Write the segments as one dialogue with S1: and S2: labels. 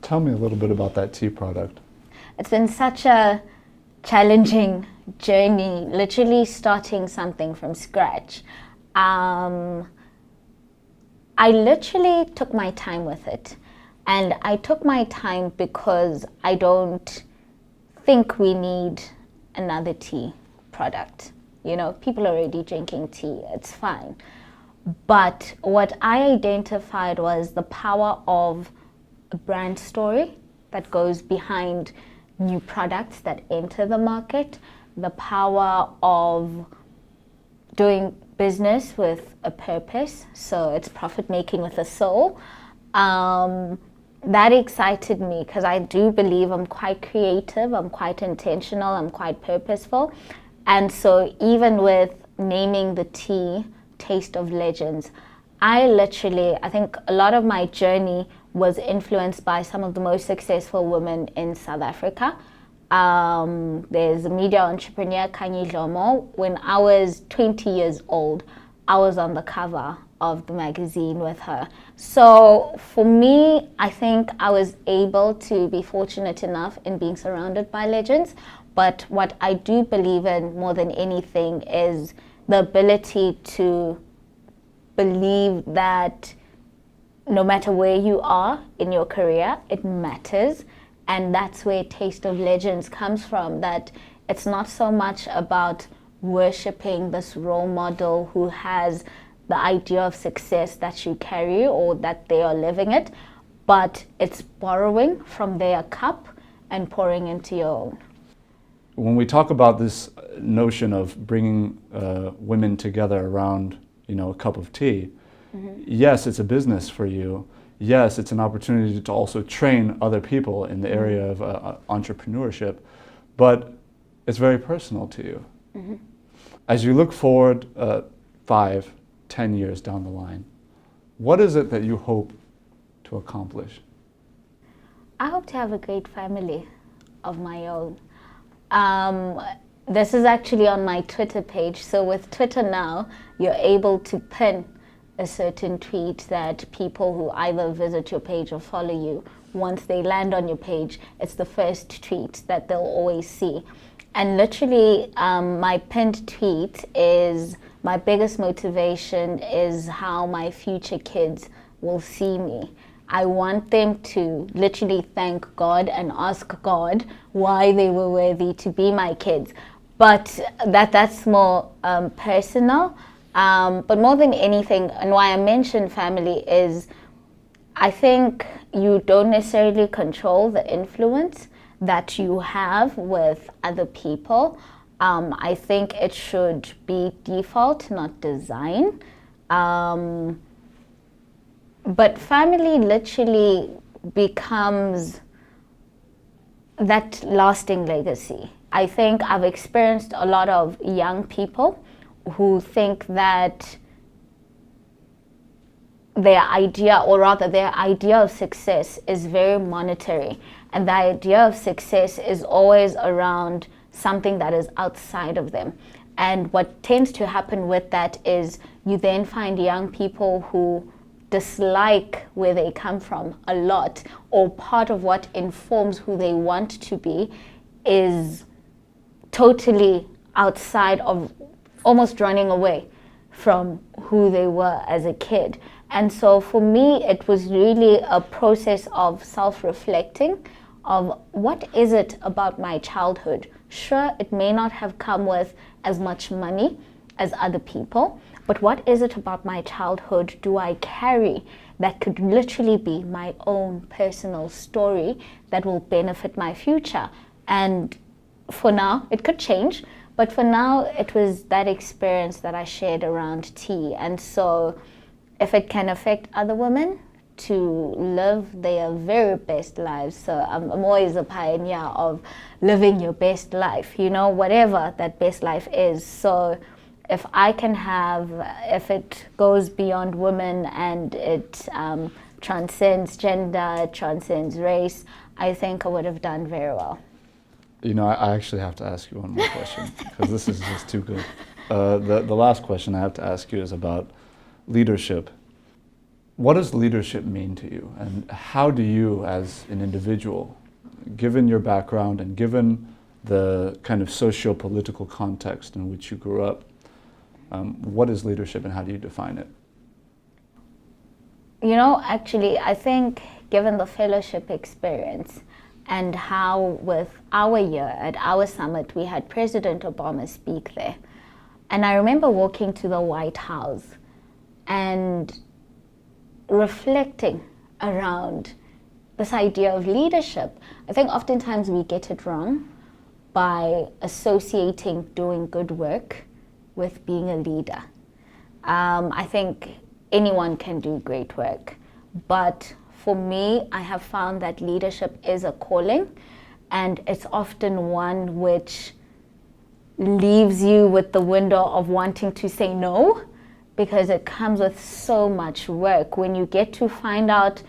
S1: Tell me a little bit about that tea product.
S2: It's been such a challenging journey, literally starting something from scratch. I literally took my time with it. And I took my time because I don't think we need another tea product. You know, people are already drinking tea, it's fine. But what I identified was the power of a brand story that goes behind new products that enter the market, the power of doing business with a purpose, so it's profit making with a soul. That excited me because I do believe I'm quite creative, I'm quite intentional, I'm quite purposeful. And so even with naming the tea Taste of Legends, I think a lot of my journey was influenced by some of the most successful women in South Africa. There's a media entrepreneur, Kanye Jomo. When I was 20 years old, I was on the cover of the magazine with her. So for me, I think I was able to be fortunate enough in being surrounded by legends. But what I do believe in more than anything is the ability to believe that no matter where you are in your career, it matters. And that's where Taste of Legends comes from, that it's not so much about worshipping this role model who has the idea of success that you carry or that they are living it, but it's borrowing from their cup and pouring into your own.
S1: When we talk about this notion of bringing women together around, a cup of tea, yes, it's a business for you. Yes, it's an opportunity to also train other people in the area of entrepreneurship, but it's very personal to you. As you look forward 5, 10 years down the line, what is it that you hope to accomplish?
S2: I hope to have a great family of my own. This is actually on my Twitter page. So with Twitter now, you're able to pin a certain tweet that people who either visit your page or follow you, once they land on your page, it's the first tweet that they'll always see. And literally, my pinned tweet is, my biggest motivation is how my future kids will see me. I want them to literally thank God and ask God why they were worthy to be my kids. But that's more personal. But more than anything, and why I mention family is, I think you don't necessarily control the influence that you have with other people. I think it should be default, not design. But family literally becomes that lasting legacy. I think I've experienced a lot of young people who think that their idea of success is very monetary, and the idea of success is always around something that is outside of them. And what tends to happen with that is you then find young people who dislike where they come from a lot, or part of what informs who they want to be is totally outside of, almost running away from who they were as a kid. And so for me, it was really a process of self-reflecting of what is it about my childhood. Sure, it may not have come with as much money as other people, but what is it about my childhood do I carry that could literally be my own personal story that will benefit my future? And for now, it could change, but for now, it was that experience that I shared around tea. And so if it can affect other women to live their very best lives, so I'm always a pioneer of living your best life, whatever that best life is. So if I can if it goes beyond women and it transcends gender, transcends race, I think I would have done very well.
S1: I actually have to ask you one more question because this is just too good. The last question I have to ask you is about leadership. What does leadership mean to you, and how do you, as an individual, given your background and given the kind of socio-political context in which you grew up, what is leadership and how do you define it?
S2: You know, actually, I think given the fellowship experience and how with our year at our summit, we had President Obama speak there. And I remember walking to the White House and reflecting around this idea of leadership. I think oftentimes we get it wrong by associating doing good work with being a leader. I think anyone can do great work, but for me, I have found that leadership is a calling, and it's often one which leaves you with the window of wanting to say no, because it comes with so much work when you get to find out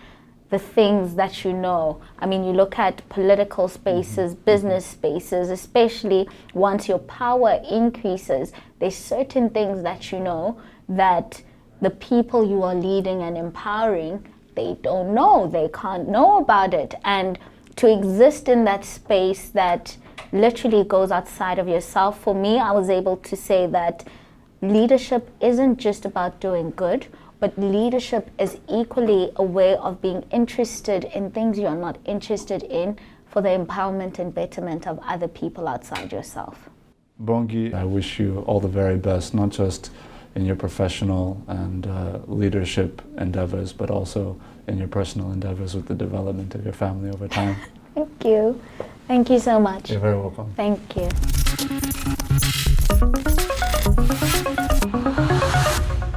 S2: the things that you know. I mean, you look at political spaces, business spaces, especially once your power increases, there's certain things that you know that the people you are leading and empowering, they don't know, they can't know about it. And to exist in that space that literally goes outside of yourself, for me, I was able to say that leadership isn't just about doing good, but leadership is equally a way of being interested in things you're not interested in for the empowerment and betterment of other people outside yourself.
S1: Bongi, I wish you all the very best, not just in your professional and leadership endeavors, but also in your personal endeavors with the development of your family over time.
S2: Thank you. Thank you so much.
S1: You're very welcome.
S2: Thank you.